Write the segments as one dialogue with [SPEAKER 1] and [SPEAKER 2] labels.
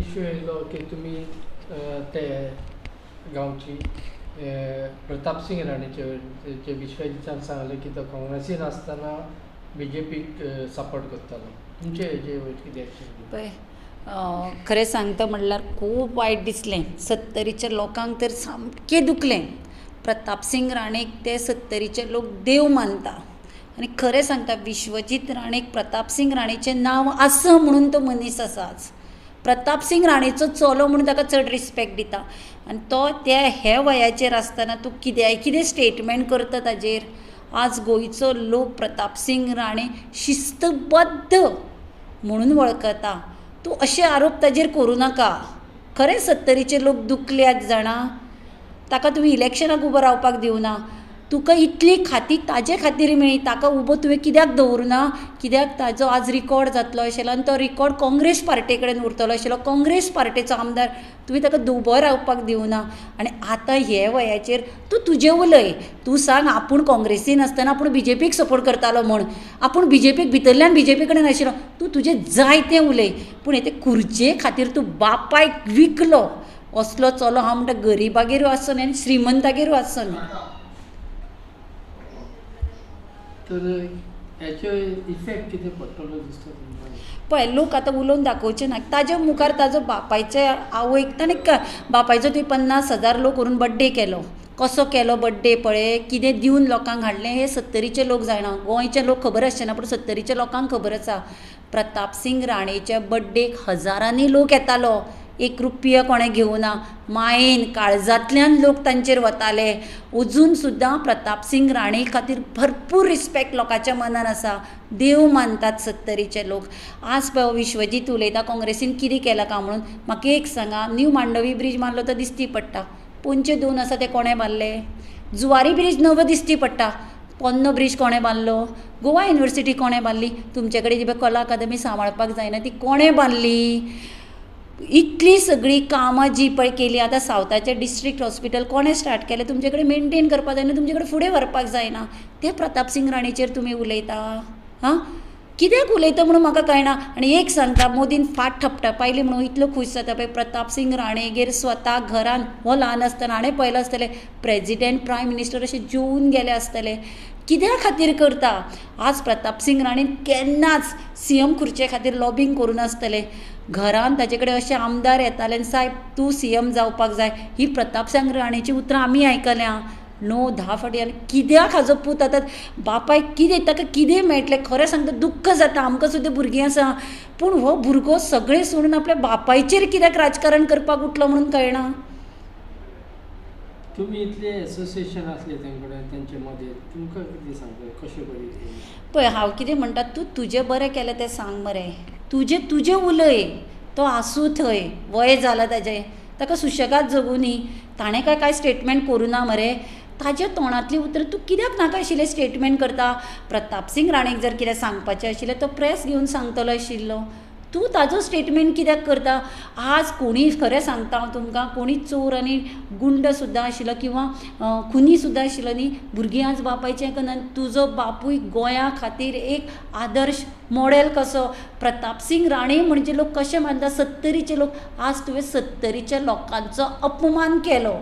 [SPEAKER 1] Issue येयलो की तुमी ते गांवची प्रताप सिंग राणेचे विश्वजितान सांगलें की तो काँग्रेसीन आसतना BJPक सपोर्ट करतालो. तुमचे हेजे कितें एक्शन
[SPEAKER 2] पळय खरें सांगता म्हणल्यार खूब वायट दिसलें. 70च्या लोकांक तर सामकें दुखलें. प्रताप सिंग राणेक ते 70चे लोक देव मानता आनी खरें सांगता विश्वजीत राणेक प्रताप सिंग राणेचें नांव आसा म्हणून तो मनीस आसा आज. प्रताप सिंग राणेचो चलो म्हणून ताका चड रिस्पेक्ट दिता आनी तो हे वयाचेर आसतना तूं कितें स्टेटमेंट करता ताजेर. आज गोंयचो लोक प्रताप सिंग राणे शिस्तबद्ध म्हणून वळखता. तूं अशे आरोप ताजेर करूं नाका. खरें 70चे लोक दुखले आज जाणा. ताका तुमी इलेक्शनाक उबो रावपाक दिवना. तुका इतली खाती ताजे खातीर मेळ्ळी, ताका उबो तुवें कित्याक दवरुना? कित्याक ताजो आज रिकॉर्ड जातलो आशिल्लो आनी तो रिकॉर्ड काँग्रेस पार्टी कडेन उरतलो आशिल्लो. काँग्रेस पार्टीचो आमदार तुवें ताका उबो रावपाक दिवना. आनी आतां हे वयाचेर तूं तुजें उलय. तूं सांग आपूण काँग्रेसीन आसतना आपूण BJPक सपोर्ट करतालो म्हूण. आपूण BJPक भितरल्यान BJP कडेन आशिल्लो. तूं तुजें जाय तें उलय. पूण हे खुर्चे खातीर तूं बापायक विकलो. असलो चलो हांव म्हणटा गरिबागेरूय आसचो न्ही आनी श्रीमंतागेरूय आसचो न्ही.
[SPEAKER 1] तर हेचो इफेक्ट कितें पडटलो दिसता तुमकां?
[SPEAKER 2] पळय लोक आतां उलोवन दाखोवचे ना. ताज्या मुखार ताजो बापायचे आवयक ताणें बापायचो तुवें 50,000 लोक व्हरून बड्डे केलो. कसो केलो बड्डे पळय, कितें दिवन लोकांक हाडलें हे 70चे लोक जाणा. गोंयचे लोक खबर आसचेना पूण 70च्या लोकांक खबर आसा. प्रताप सिंग राणेच्या बड्डेक हजारांनी लोक येतालो. 1 रुपया कोणें घेवना. मायेन काळजांतल्यान लोक तांचेर वताले. अजून सुद्दां प्रताप सिंग राणे खातीर भरपूर रिस्पेक्ट लोकांच्या मनान आसा. देव मानतात 70चे लोक. आज पळय विश्वजीत उलयता काँग्रेसीन कितें केलां काय म्हणून. म्हाका एक सांगा, न्यू मांडवी ब्रिज मारलो तो दिसती पडटा. पोंचे 2 आसा ते कोणें बांदले? जुवारी ब्रिज नवो दिसती पडटा. पोन्नो ब्रिज कोणें बांदलो? गोवा युनिवर्सिटी कोणें बांदली? तुमचे कडेन जी कला अकादमी सांबाळपाक जायना ती कोणें बांदली? इतली सगळी कामां जी पळय केली. आतां सावथाचें डिस्ट्रिक्ट हॉस्पिटल कोणें स्टार्ट केलें? तुमचे कडेन मेनटेन करपाक जायना, तुमचे कडेन फुडें व्हरपाक जायना. ते प्रताप सिंग राणेचेर तुमी उलयता. हां कित्याक उलयता म्हणून म्हाका कळना. आनी एक सांगता, मोदीन फाट थपथपायली म्हणून इतलो खूश जाता पळय प्रताप सिंग राणेगेर स्वता घरान. हो ल्हान आसतना हाणें पळयलां आसतलें प्रेजिडेंट प्रायम मिनिस्टर अशे जेवून गेले आसतले. कित्या खातीर करता? आज प्रताप सिंग राणेन केन्नाच CM खुर्चे खातीर लॉबिंग करूं नासतलें. घरान ताजे कडेन अशे आमदार येताले आनी साहेब तूं CM जावपाक जाय. ही प्रताप सिंग राणेची उतरां आमी आयकल्या 9-10 फावटी. आनी कित्याक हाजो पूत आतां बापायक कितें ताका कितें मेळटलें? खरें सांगता दुख्ख जाता. आमकां सुद्दां भुरगीं आसा. पूण हो भुरगो सगळें सोडून आपल्या बापायचेर कित्याक राजकारण करपाक उठलो म्हणून कळना.
[SPEAKER 1] तुमी इतले एसोसिएशन आसले तेंकडेन तेंचे मदें तुमकां कितें सांगता कशें बरी?
[SPEAKER 2] पळय हांव कितें म्हणटा, तूं तुजें बरें केलें तें सांग मरे. तुजें उलय. तो आसूं थंय, वय जालां ताजें, ताका सुशेगाद जगूं न्ही. ताणें कांय स्टेटमेंट करूं ना मरे. ताज्या तोंडांतली उतरां तूं कित्याक नाका आशिल्लें स्टेटमेंट करता? प्रताप सिंग राणेक जर कितें सांगपाचें आशिल्लें तो प्रेस घेवन सांगतलो आशिल्लो. तूं ताजो स्टेटमेंट कित्याक करता? आज कोणी खरें सांगता हांव तुमकां, कोणी चोर आनी गुंड सुद्दां आशिल्लो किंवा खुनी सुद्दां आशिल्लो न्ही, भुरगीं आज बापायचें करना. तुजो बापूय गोंया खातीर एक आदर्श मॉडेल कसो. प्रताप सिंग राणे म्हणजे लोक कशें मानता 70चे लोक. आज तुवें 70च्या लोकांचो अपमान केलो.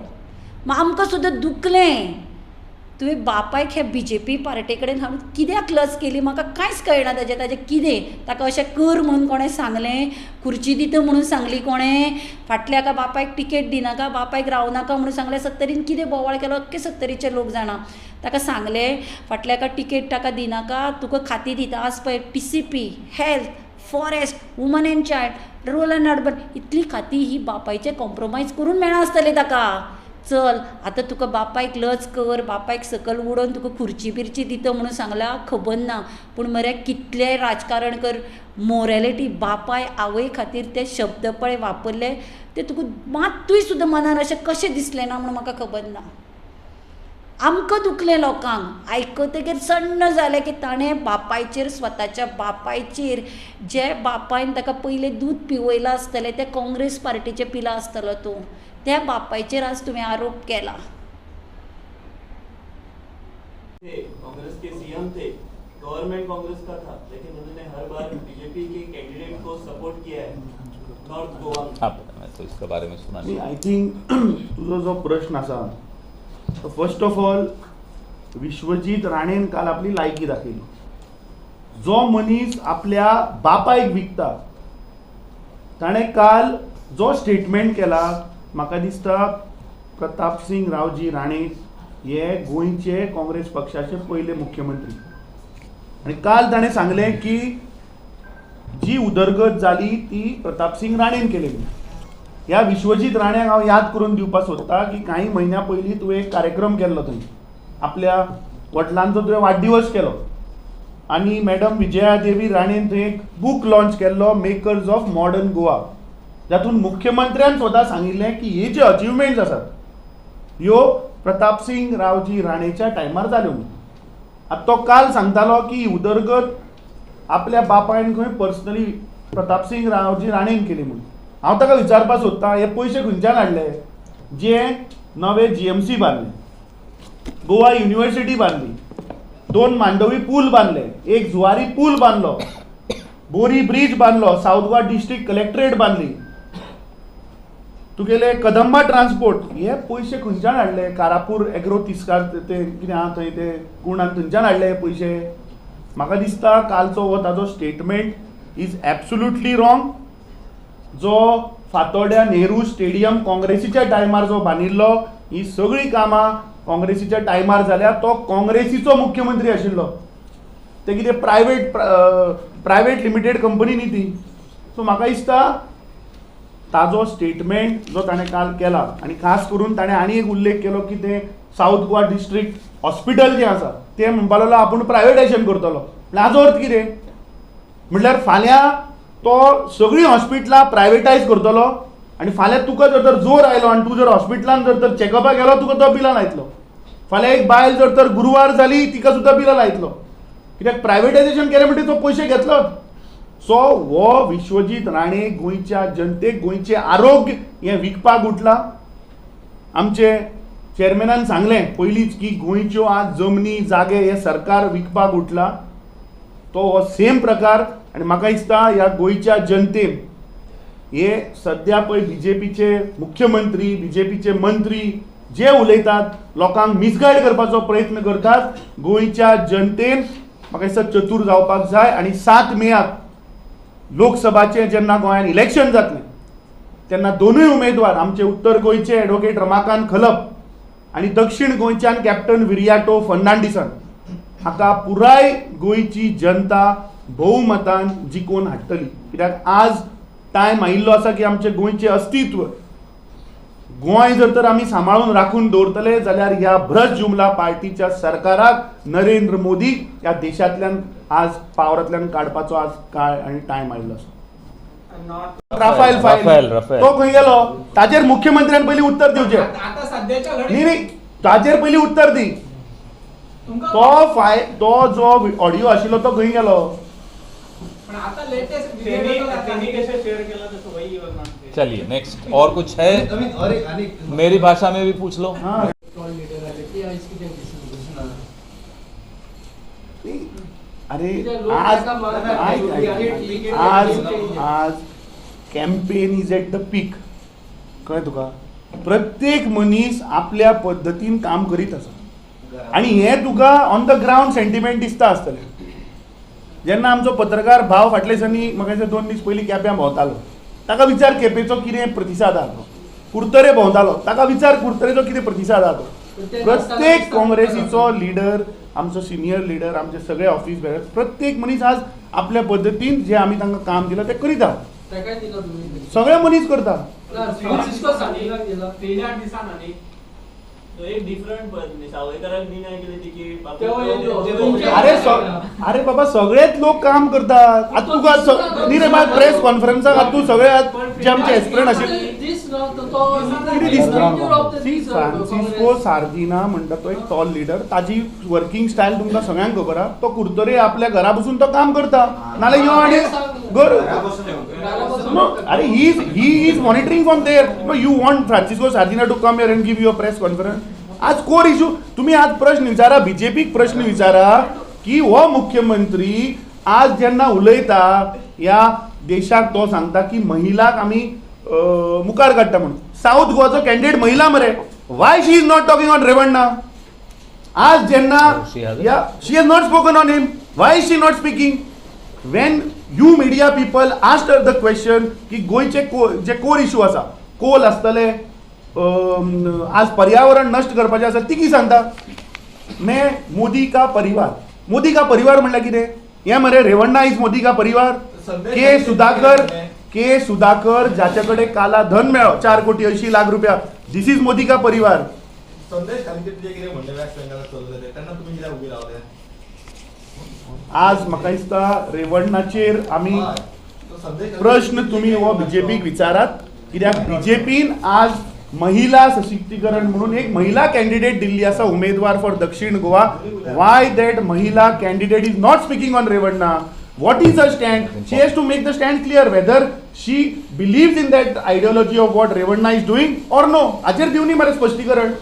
[SPEAKER 2] आमकां सुद्दां दुखलें. तुवें बापायक हे BJP पार्टी कडेन हाडून कित्याक लज केली म्हाका कांयच कळना. ताजें कितें ताका अशें कर म्हणून कोणें सांगलें? खुर्ची दिता म्हणून सांगली कोणें? फाटल्या हाका बापायक टिकेट दिनाका, बापायक रावनाका म्हणून सांगलें. 70न कितें बोवाळ केलो अख्खे 70चे लोक जाणा. ताका सांगलें फाटल्या हाका टिकेट ताका दिनाका, तुका खाती दिता. आज पळय TCP, health, forest, woman and child, rural and urban इतली खाती ही बापायचे कॉम्प्रोमायज करून मेळना आसतले ताका. चल आतां तुका बापायक लज कर, बापायक सकल उडोवन तुका खुर्ची बिरची दिता म्हणून सांगलां खबर ना. पूण मरे कितलेंय राजकारण कर, मॉरेलिटी बापाय आवय खातीर ते शब्द पळय वापरले ते तुका मात्तूय सुद्दां मनान अशें कशें दिसलें ना म्हणून म्हाका खबर ना. आमकां दुखलें लोकांक. आयकतकीर सण्ण जालें की ताणें बापायचेर, स्वताच्या बापायचेर, जे बापायन ताका पयलें दूद पिवयलां आसतलें ते काँग्रेस पार्टीचे पिला आसतलो तो, त्या बापायचेर आज तुवें आरोप केला.
[SPEAKER 3] कांग्रेस के CM थे, गवर्नमेंट कांग्रेस का था, लेकिन उन्होंने हर बार BJP के कैंडिडेट को सपोर्ट किया है. नॉर्थ गोवा
[SPEAKER 4] हाँ तो इसके बारे में सुना नहीं।
[SPEAKER 5] आय थिंक तुझो जो प्रश्न आसा तो फर्स्ट ऑफ ऑल विश्वजीत राणेन काल आपली लायकी दाखयली. जो मनीस आपल्या बापायक विकता ताणें काल जो स्टेटमेंट केला म्हाका दिसता प्रताप सिंग रावजी राणे हे गोंयचे काँग्रेस पक्षाचे पयले मुख्यमंत्री आणि काल ताणें सांगलें की जी उदरगत जाली ती प्रताप सिंग राणेन केलेली. ह्या विश्वजीत राण्याक हांव याद करून दिवपाक सोदता की काही म्हयन्या पयलीं तुवें एक कार्यक्रम केल्लो थंय आपल्या वडिलांचो तुवें वाडदिवस केलो आणि मॅडम विजया देवी राणेन थंय एक बूक लॉन्च केल्लो मेकर्स ऑफ मॉडर्न गोवा जातून मुख्यमंत्र्यान स्वता सांगिल्लें की हे जे अचिवमेंट्स आसात ह्यो प्रताप सिंग रावजी राणेच्या टायमार जाल्यो म्हणून. आतां तो काल सांगतालो की उदरगत आपल्या बापायन खंय पर्सनली प्रताप सिंग रावजी राणेन केली म्हणून. हांव ताका विचारपाक सोदतां हे पयशे खंयच्यान हाडले जे नवे GMC बांदले, गोवा युनिव्हर्सिटी बांदली, 2 मांडवी पूल बांदले, एक जुवारी पूल बांदलो, बोरी ब्रिज बांदलो, साऊथ गोवा डिस्ट्रिक्ट कलेक्टरेट बांदली, तुगेले कदंबा ट्रान्सपोर्ट. हे पयशे खंयच्यान हाडले? कारापूर एग्रो तिस्कार ते कितें आहा थंय ते कोणान थंयच्यान हाडले हे पयशे? म्हाका दिसता कालचो हो ताजो स्टेटमेंट इज एब्सोल्युटली रॉंग. जो फातोड्या नेहरू स्टेडियम काँग्रेसीच्या टायमार जो बांदिल्लो ही सगळी कामां काँग्रेसीच्या टायमार जाल्या. तो काँग्रेसीचो मुख्यमंत्री आशिल्लो. ते कितें प्रायवेट लिमिटेड कंपनी न्ही ती. सो म्हाका दिसता ताजो स्टेटमेंट जो ताणें काल केला आनी खास करून ताणें आनी एक उल्लेख केलो की ते साऊथ गोवा डिस्ट्रिक्ट हॉस्पिटल जें आसा तें म्हणपा लागलो आपूण प्रायवेटायजेशन करतलो. हाजो अर्थ कितें? म्हटल्यार फाल्यां तो सगळीं हॉस्पिटलां प्रायवेटायज करतलो आनी फाल्यां तुका जर तर जोर आयलो आनी तूं जर हॉस्पिटलान जर तर चॅकअपाक गेलो तुका तो बिलान आयतलो. फाल्यां एक बायल जर तर गुरुवार जाली तिका सुद्दां बिलान आयतलो. कित्याक प्रायवेटायजेशन केलें म्हणटकीर तो पयशे घेतलोच. सो हो विश्वजीत राणे गोंयच्या जनतेक गोंयचें आरोग्य हें विकपाक उठला. आमचे चेअरमॅनान सांगलें पयलींच की गोंयच्यो आज जमनी जागे हे सरकार विकपाक उठला. तो हो सेम प्रकार आनी म्हाका दिसता ह्या गोंयच्या जनतेन हे सद्या पळय BJPचे मुख्यमंत्री BJPचे मंत्री जे उलयतात लोकांक मिसगायड करपाचो प्रयत्न करतात. गोंयच्या जनतेन म्हाका दिसता चतूर जावपाक जाय आनी 7 मेक लोकसभाचे जेन्ना गोंयांत इलेक्शन जातलें तेन्ना दोनूय उमेदवार आमचे उत्तर गोंयचे एडवोकेट रमाकांत खलप आनी दक्षिण गोंयच्यान कॅप्टन विरियाटो फर्नांडिसान हाका पुराय गोंयची जनता भोवमतान जिखून हाडटली. कित्याक आज टायम आयिल्लो आसा की आमचे गोंयचें अस्तित्व गोंय जर तर आमी सांबाळून राखून दवरतले जाल्यार ह्या भ्रष्ट जुमला पार्टीच्या सरकाराक नरेंद्र मोदी ह्या देशांतल्यान आज पावरांतल्यान काडपाचो आज काळ आनी टायम आयिल्लो आसा. राफेल फायल तो खंय गेलो? ताजेर मुख्यमंत्र्यान पयलीं उत्तर दिवचें.
[SPEAKER 6] आता सध्याच्या घडीत
[SPEAKER 5] न्ही ताजेर पयलीं उत्तर दी. तो जो ऑडियो आशिल्लो तो खंय गेलो?
[SPEAKER 6] पण आता लेटेस्ट
[SPEAKER 3] त्यांनी कैसे शेअर केला तसं वही वरना.
[SPEAKER 4] चलिए नेक्स्ट और कुछ है? मेरी भाषा में भी पूछ लो.
[SPEAKER 5] हां अरे आज कॅम्पेन इज एट द पीक. कळ्ळें तुका? प्रत्येक मनीस आपल्या पद्दतीन काम करीत आसा आनी हें तुका ऑन द ग्रावंड सेंटिमेंट दिसता आसतलें. जेन्ना आमचो पत्रकार भाव फाटल्या दिसांनी म्हाका दिसता 2 दीस पयलीं केप्यां भोंवतालो ताका विचार केपेचो कितें प्रतिसाद आहा तो. कुर्तरे भोंवतालो ताका विचार कुर्तरेचो कितें प्रतिसाद आहा तो. प्रत्येक काँग्रेसीचो लिडर आमचो सिनियर लिडर आमचे सगळे ऑफिस बेरर प्रत्येक मनीस आज आपल्या पद्दतीन जे आमी तांकां काम दिलां तें करीता. सगळे मनीस करता.
[SPEAKER 6] फ्रांसिस्को सांगितलं गेलं
[SPEAKER 3] 3-8 दिसांनी तो एक डिफरंट पद्धतीने सावयकाराक नी नाही केले तिकी
[SPEAKER 5] अरे बाबा सगळेच लोक काम करतात. आता तुका न्ही रे बाय प्रेस कॉन्फरन्साक आता तू सगळे जे आमचे एस्पिरंट आशिल्ले कितें दिसता? फ्रांसिस्को सार्दिना म्हणटा तो एक टॉल लिडर. ताजी वर्किंग स्टायल तुमकां सगळ्यांक खबर आहा. तो कुर्तरे आपल्या घरा बसून तो काम करता नाल्यार यो आनी अरे he is monitoring from there. You want Francisco Sardinha to come here and give your press conference. आज कोर इश्यू तुम्ही आज प्रश्न विचारा BJPक प्रश्न विचारा की हो मुख्यमंत्री आज जेन्ना उलयता ह्या देशाक तो सांगता की महिलाक आमी मुखार काडटा म्हणून. साऊथ गोवाचो कॅन्डिडेट महिला मरे. Why she is not talking on Revanna? आज जेन्ना she has not spoken on him. Why is she not speaking? When you media people asked the question की गोयचे जे कोर इशू आसा, कोल आसतले, आज पर्यावरण नष्ट करपाचें आसा, ती कितें सांगता? मोदी का परिवार म्हणल्यार कितें? हें मरे रेवण्णा इज मोदी का परिवार? के सुधाकर जाचे कडेन काला धन मेळ्ळो 4 कोटी 80 लाख रुपया, दिस इज मोदी का परिवार?
[SPEAKER 7] संदेश खाली तुझे कितें म्हणलें वेस्ट बेंगॉलात चल्लें तेन्ना तुमी कित्याक उबी रावले?
[SPEAKER 5] आज म्हाका दिसता रेवण्णाचेर आमी प्रश्न तुमी हो बीजेपीक विचारात, कित्याक बीजेपीन आज महिला सशक्तीकरण म्हणून एक महिला कॅन्डिडेट दिल्ली आसा उमेदवार फॉर दक्षिण गोवा. वाय दॅट महिला candidate is not speaking on Revanna? What is her stand? She has to make the stand clear whether she believes in that ideology of what Revanna is doing or no. हाचेर दिवनी मरे स्पश्टीकरण.